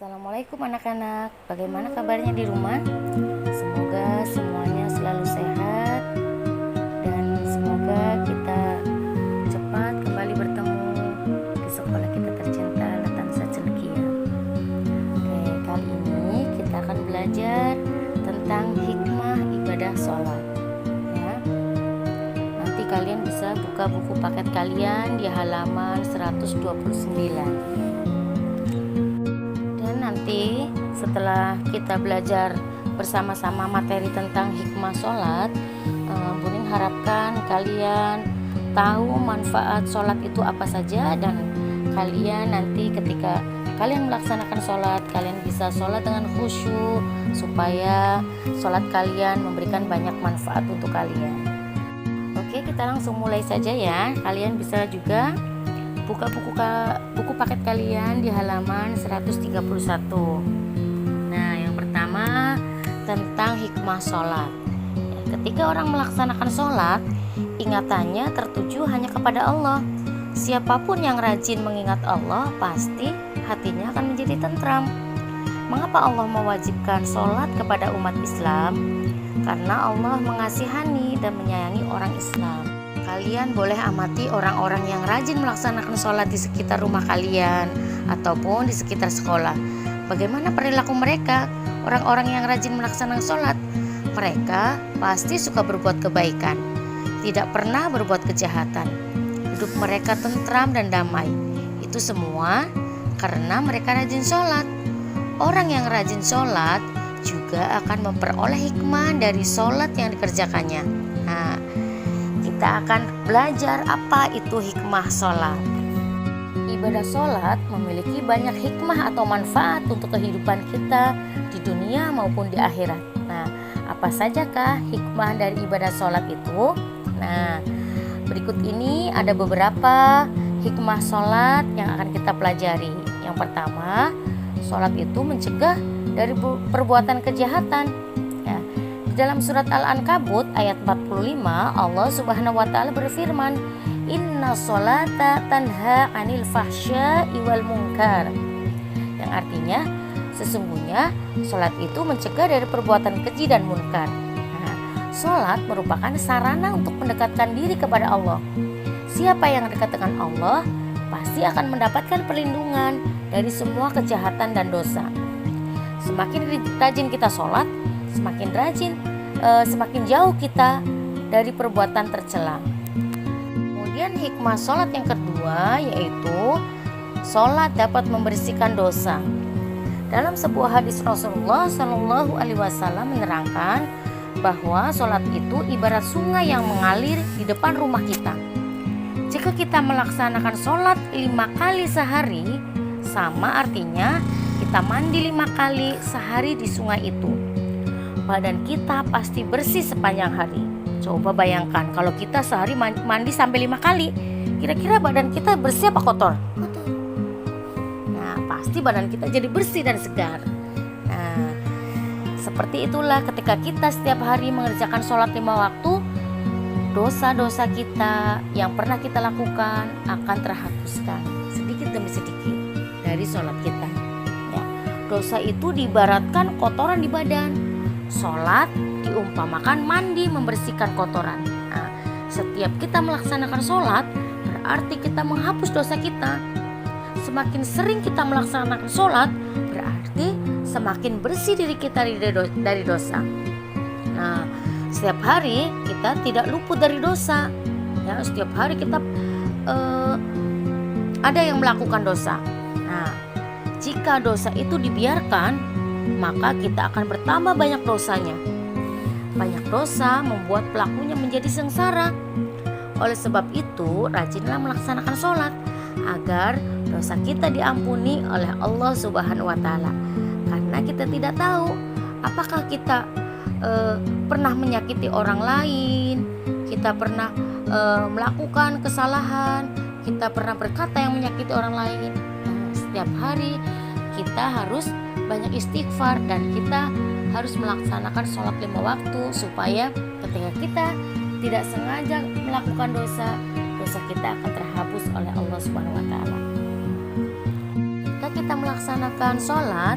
Assalamualaikum anak-anak, bagaimana kabarnya di rumah? Semoga semuanya selalu sehat dan semoga kita cepat kembali bertemu di sekolah kita tercinta Latansa Celekia. Oke, kali ini kita akan belajar tentang hikmah ibadah sholat ya. Nanti kalian bisa buka buku paket kalian di halaman 129. Nanti setelah kita belajar bersama-sama materi tentang hikmah sholat, Buning harapkan kalian tahu manfaat sholat itu apa saja, dan kalian nanti ketika kalian melaksanakan sholat, kalian bisa sholat dengan khusyuk supaya sholat kalian memberikan banyak manfaat untuk kalian. Oke, kita langsung mulai saja ya. Kalian bisa juga buka buku paket kalian di halaman 131. Nah, yang pertama tentang hikmah sholat. Ketika orang melaksanakan sholat, ingatannya tertuju hanya kepada Allah. Siapapun yang rajin mengingat Allah, pasti hatinya akan menjadi tentram. Mengapa Allah mewajibkan sholat kepada umat Islam? Karena Allah mengasihani dan menyayangi orang Islam. Kalian boleh amati orang-orang yang rajin melaksanakan sholat di sekitar rumah kalian ataupun di sekitar sekolah. Bagaimana perilaku mereka? Orang-orang yang rajin melaksanakan sholat, mereka pasti suka berbuat kebaikan, tidak pernah berbuat kejahatan. Hidup mereka tentram dan damai. Itu semua karena mereka rajin sholat. Orang yang rajin sholat juga akan memperoleh hikmah dari sholat yang dikerjakannya. Nah, kita akan belajar apa itu hikmah sholat. Ibadah sholat memiliki banyak hikmah atau manfaat untuk kehidupan kita di dunia maupun di akhirat. Nah, apa sajakah hikmah dari ibadah sholat itu? Nah, berikut ini ada beberapa hikmah sholat yang akan kita pelajari. Yang pertama, sholat itu mencegah dari perbuatan kejahatan. Dalam surat Al-Ankabut ayat 45, Allah Subhanahu wa taala berfirman, "Inna sholata tanha 'anil fahsya'i wal munkar." Yang artinya, sesungguhnya sholat itu mencegah dari perbuatan keji dan munkar. Nah, sholat merupakan sarana untuk mendekatkan diri kepada Allah. Siapa yang dekat dengan Allah pasti akan mendapatkan perlindungan dari semua kejahatan dan dosa. Semakin rajin kita sholat, semakin jauh kita dari perbuatan tercela. Kemudian hikmah sholat yang kedua yaitu sholat dapat membersihkan dosa. Dalam sebuah hadis Rasulullah Shallallahu Alaihi Wasallam menerangkan bahwa sholat itu ibarat sungai yang mengalir di depan rumah kita. Jika kita melaksanakan sholat 5 kali sehari, sama artinya kita mandi 5 kali sehari di sungai itu. Badan kita pasti bersih sepanjang hari. Coba bayangkan kalau kita sehari mandi sampai 5 kali, kira-kira badan kita bersih apa kotor? Kotor. Nah, pasti badan kita jadi bersih dan segar. Nah, seperti itulah ketika kita setiap hari mengerjakan sholat 5 waktu, dosa-dosa kita yang pernah kita lakukan akan terhapuskan sedikit demi sedikit dari sholat kita. Ya, dosa itu diibaratkan kotoran di badan. Sholat diumpamakan mandi membersihkan kotoran. Nah, setiap kita melaksanakan sholat berarti kita menghapus dosa kita. Semakin sering kita melaksanakan sholat berarti semakin bersih diri kita dari dosa. Nah, setiap hari kita tidak luput dari dosa. Ya, setiap hari kita ada yang melakukan dosa. Nah, jika dosa itu dibiarkan, maka kita akan bertambah banyak dosanya. Banyak dosa membuat pelakunya menjadi sengsara. Oleh sebab itu, rajinlah melaksanakan sholat agar dosa kita diampuni oleh Allah Subhanahu wa taala. Karena kita tidak tahu apakah kita pernah menyakiti orang lain, kita pernah melakukan kesalahan, kita pernah berkata yang menyakiti orang lain. Nah, setiap hari kita harus banyak istighfar dan kita harus melaksanakan sholat 5 waktu supaya ketika kita tidak sengaja melakukan dosa kita akan terhapus oleh Allah Subhanahu wa taala. Jika kita kita melaksanakan sholat,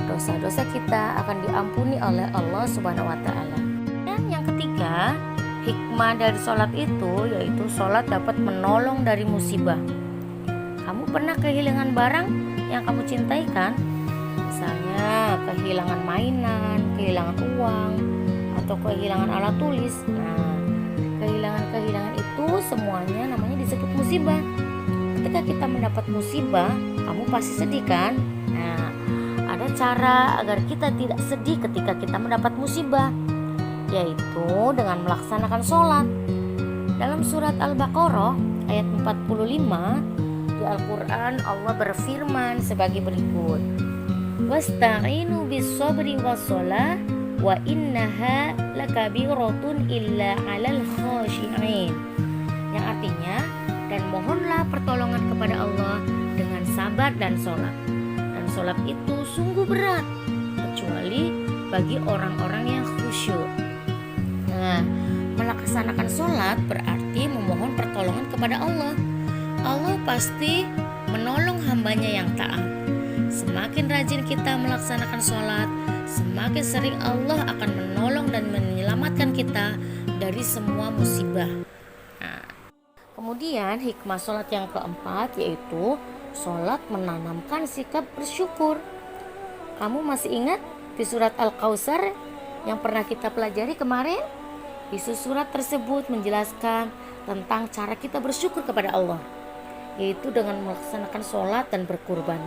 dosa-dosa kita akan diampuni oleh Allah Subhanahu wa Ta'ala. Dan yang ketiga, hikmah dari sholat itu yaitu sholat dapat menolong dari musibah. Kamu pernah kehilangan barang yang kamu cintai kan? Misalnya kehilangan mainan, kehilangan uang, atau kehilangan alat tulis. Nah, kehilangan itu semuanya namanya disebut musibah. Ketika kita mendapat musibah, kamu pasti sedih kan? Nah, ada cara agar kita tidak sedih ketika kita mendapat musibah, yaitu dengan melaksanakan sholat. Dalam surat Al-Baqarah ayat 45 di Al-Quran, Allah berfirman sebagai berikut: wasta'inu bis-sabri was-shalah wa innaha lakabiratun illa 'alal khashi'in. Yang artinya, dan mohonlah pertolongan kepada Allah dengan sabar dan sholat. Dan sholat itu sungguh berat, kecuali bagi orang-orang yang khusyuk. Nah, melaksanakan sholat berarti memohon pertolongan kepada Allah. Allah pasti menolong hambanya yang taat. Semakin rajin kita melaksanakan sholat, semakin sering Allah akan menolong dan menyelamatkan kita dari semua musibah. Nah, kemudian hikmah sholat yang keempat yaitu sholat menanamkan sikap bersyukur. Kamu masih ingat di surat Al-Kautsar yang pernah kita pelajari kemarin? Isi surat tersebut menjelaskan tentang cara kita bersyukur kepada Allah, yaitu dengan melaksanakan sholat dan berkurban.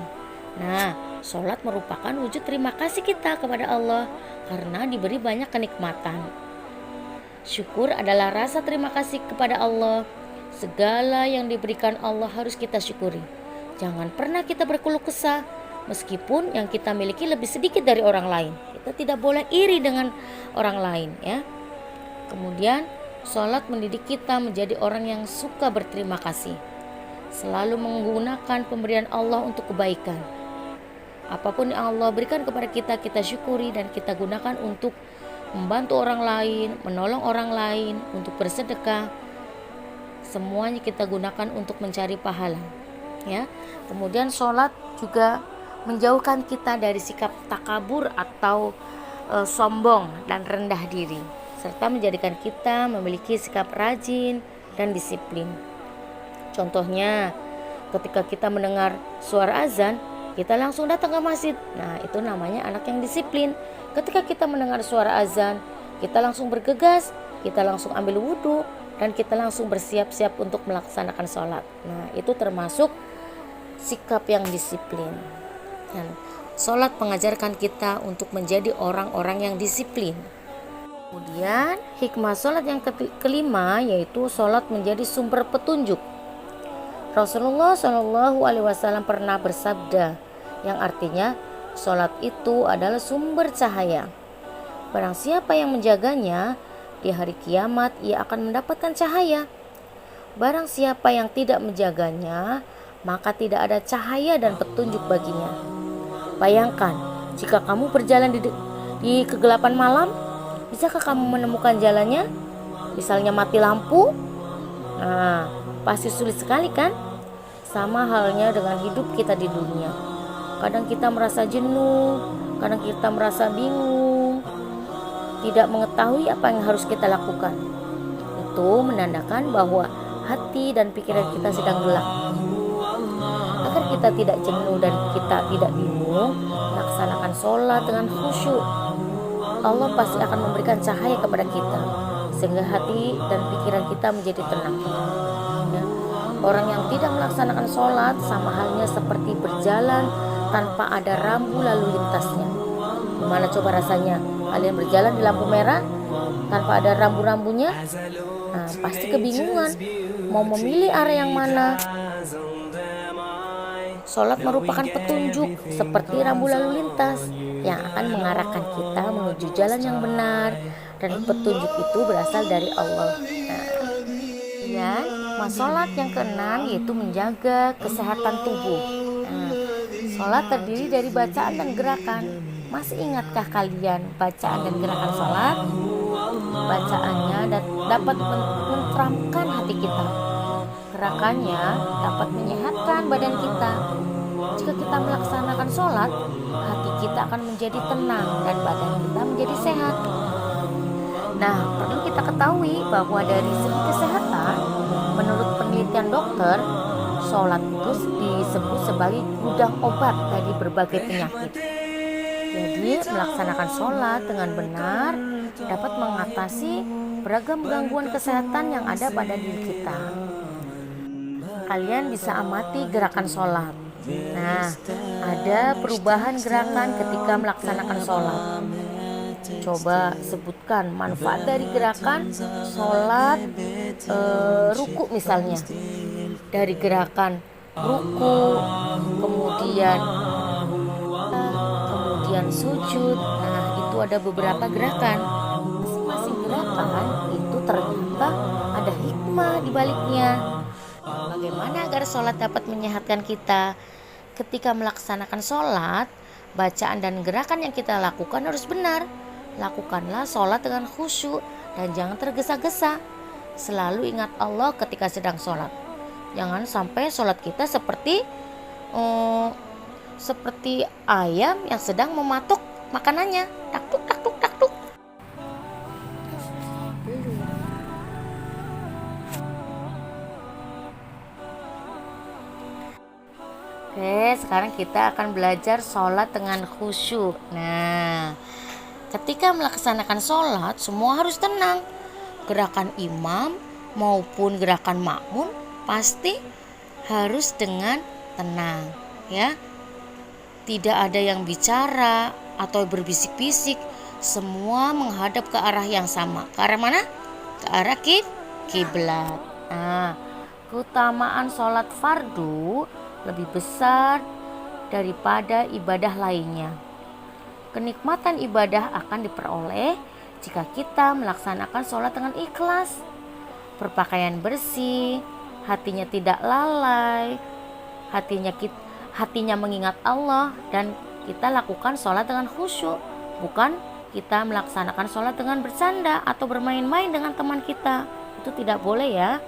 Nah, sholat merupakan wujud terima kasih kita kepada Allah karena diberi banyak kenikmatan. Syukur adalah rasa terima kasih kepada Allah. Segala yang diberikan Allah harus kita syukuri. Jangan pernah kita berkeluh kesah meskipun yang kita miliki lebih sedikit dari orang lain. Kita tidak boleh iri dengan orang lain, ya. Kemudian sholat mendidik kita menjadi orang yang suka berterima kasih, selalu menggunakan pemberian Allah untuk kebaikan. Apapun yang Allah berikan kepada kita, kita syukuri dan kita gunakan untuk membantu orang lain, menolong orang lain, untuk bersedekah. Semuanya kita gunakan untuk mencari pahala, ya. Kemudian sholat juga menjauhkan kita dari sikap takabur atau sombong dan rendah diri, serta menjadikan kita memiliki sikap rajin dan disiplin. Contohnya, ketika kita mendengar suara azan, kita langsung datang ke masjid. Nah, itu namanya anak yang disiplin. Ketika kita mendengar suara azan, kita langsung bergegas, kita langsung ambil wudhu, dan kita langsung bersiap-siap untuk melaksanakan sholat. Nah, itu termasuk sikap yang disiplin. Dan sholat mengajarkan kita untuk menjadi orang-orang yang disiplin. Kemudian hikmah sholat yang kelima yaitu sholat menjadi sumber petunjuk. Rasulullah SAW pernah bersabda yang artinya sholat itu adalah sumber cahaya. Barang siapa yang menjaganya, di hari kiamat ia akan mendapatkan cahaya. Barang siapa yang tidak menjaganya, maka tidak ada cahaya dan petunjuk baginya. Bayangkan, jika kamu berjalan di kegelapan malam, bisakah kamu menemukan jalannya? Misalnya mati lampu, nah pasti sulit sekali kan? Sama halnya dengan hidup kita di dunia. Kadang kita merasa jenuh, kadang kita merasa bingung, tidak mengetahui apa yang harus kita lakukan. Itu menandakan bahwa hati dan pikiran kita sedang gelap. Agar kita tidak jenuh dan kita tidak bingung, laksanakan sholat dengan khusyuk. Allah pasti akan memberikan cahaya kepada kita, sehingga hati dan pikiran kita menjadi tenang. Ya. Orang yang tidak melaksanakan sholat sama halnya seperti berjalan tanpa ada rambu lalu lintasnya. Gimana coba rasanya kalian berjalan di lampu merah tanpa ada rambu-rambunya? Nah, pasti kebingungan mau memilih arah yang mana. Sholat merupakan petunjuk seperti rambu lalu lintas yang akan mengarahkan kita menuju jalan yang benar, dan petunjuk itu berasal dari Allah. Nah, sholat yang keenam yaitu menjaga kesehatan tubuh. Nah, sholat terdiri dari bacaan dan gerakan. Masih ingatkah kalian bacaan dan gerakan sholat? Bacaannya dapat menenteramkan hati kita. Gerakannya dapat menyehatkan badan kita. jika kita melaksanakan sholat, hati kita akan menjadi tenang dan badan kita menjadi sehat. Nah, perlu kita ketahui bahwa dari segi kesehatan, menurut penelitian dokter, sholat itu disebut sebagai gudang obat dari berbagai penyakit. Jadi, melaksanakan sholat dengan benar dapat mengatasi beragam gangguan kesehatan yang ada pada diri kita. Kalian bisa amati gerakan sholat. Nah, ada perubahan gerakan ketika melaksanakan sholat. Coba sebutkan manfaat dari gerakan sholat ruku misalnya. Dari gerakan ruku, kemudian sujud. Nah, itu ada beberapa gerakan. Masing-masing gerakan itu ternyata ada hikmah di baliknya. Bagaimana agar sholat dapat menyehatkan kita? Ketika melaksanakan sholat, bacaan dan gerakan yang kita lakukan harus benar. Lakukanlah sholat dengan khusyuk dan jangan tergesa-gesa. Selalu ingat Allah ketika sedang sholat. Jangan sampai sholat kita seperti ayam yang sedang mematuk makanannya. Taktuk, taktuk, taktuk. Oke, sekarang kita akan belajar sholat dengan khusyuk. Nah, ketika melaksanakan sholat, semua harus tenang. Gerakan imam maupun gerakan makmum pasti harus dengan tenang, ya. Tidak ada yang bicara atau berbisik-bisik. Semua menghadap ke arah yang sama. Ke arah mana? Ke arah kiblat. Nah, keutamaan sholat fardu lebih besar daripada ibadah lainnya. Kenikmatan ibadah akan diperoleh jika kita melaksanakan sholat dengan ikhlas, berpakaian bersih, hatinya tidak lalai, hatinya mengingat Allah, dan kita lakukan sholat dengan khusyuk. Bukan kita melaksanakan sholat dengan bercanda atau bermain-main dengan teman kita. Itu tidak boleh ya.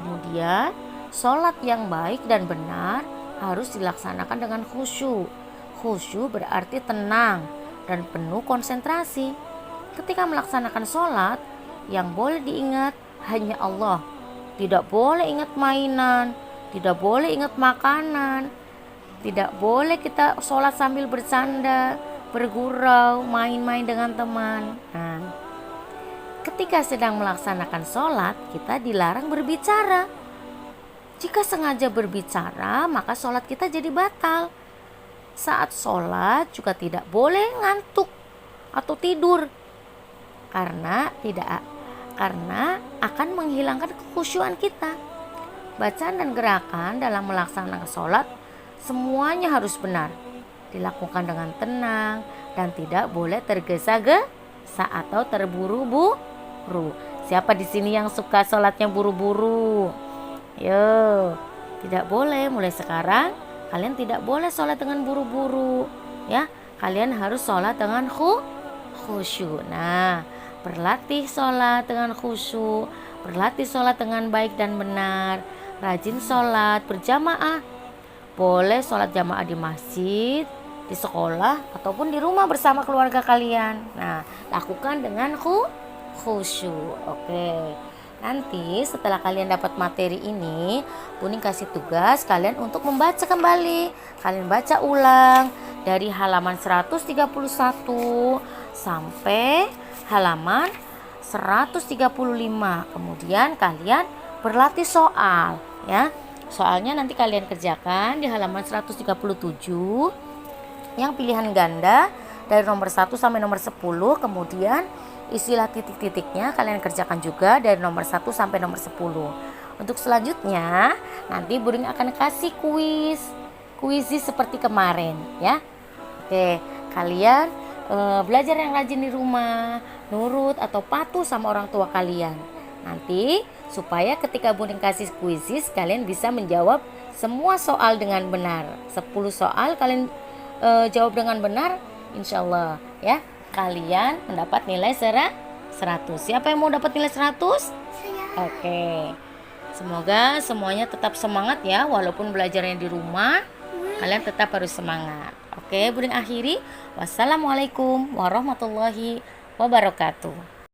Kemudian sholat yang baik dan benar harus dilaksanakan dengan khusyuk. Khusyuk berarti tenang dan penuh konsentrasi. Ketika melaksanakan sholat, yang boleh diingat hanya Allah. Tidak boleh ingat mainan, tidak boleh ingat makanan, tidak boleh kita sholat sambil bercanda, bergurau, main-main dengan teman. Nah, ketika sedang melaksanakan sholat, kita dilarang berbicara. Jika sengaja berbicara, maka sholat kita jadi batal. Saat sholat juga tidak boleh ngantuk atau tidur, karena akan menghilangkan kekhusyuan kita. Bacaan dan gerakan dalam melaksanakan sholat semuanya harus benar, dilakukan dengan tenang dan tidak boleh tergesa-gesa atau terburu-buru. Siapa di sini yang suka sholatnya buru-buru? Yo, tidak boleh. Mulai sekarang kalian tidak boleh sholat dengan buru-buru, ya. Kalian harus sholat dengan khusyuk. Nah, berlatih sholat dengan khusyuk, berlatih sholat dengan baik dan benar, rajin sholat berjamaah. Boleh sholat jamaah di masjid, di sekolah, ataupun di rumah bersama keluarga kalian. Nah, lakukan dengan khusyuk. Oke. Nanti setelah kalian dapat materi ini, Buning kasih tugas kalian untuk membaca kembali. Kalian baca ulang dari halaman 131 sampai halaman 135. Kemudian kalian berlatih soal, ya. Soalnya nanti kalian kerjakan di halaman 137 yang pilihan ganda dari nomor 1 sampai nomor 10. Kemudian istilah titik-titiknya kalian kerjakan juga dari nomor 1 sampai nomor 10. Untuk selanjutnya nanti Buring akan kasih kuis seperti kemarin, ya. Oke, kalian belajar yang rajin di rumah, nurut atau patuh sama orang tua kalian. Nanti supaya ketika Buring kasih kuis kalian bisa menjawab semua soal dengan benar. 10 soal kalian jawab dengan benar, insyaallah, ya. Kalian mendapat nilai 100. Siapa yang mau dapat nilai 100? Saya. Oke. Semoga semuanya tetap semangat ya, walaupun belajarnya di rumah, kalian tetap harus semangat. Oke, Buding akhiri. Wassalamualaikum warahmatullahi wabarakatuh.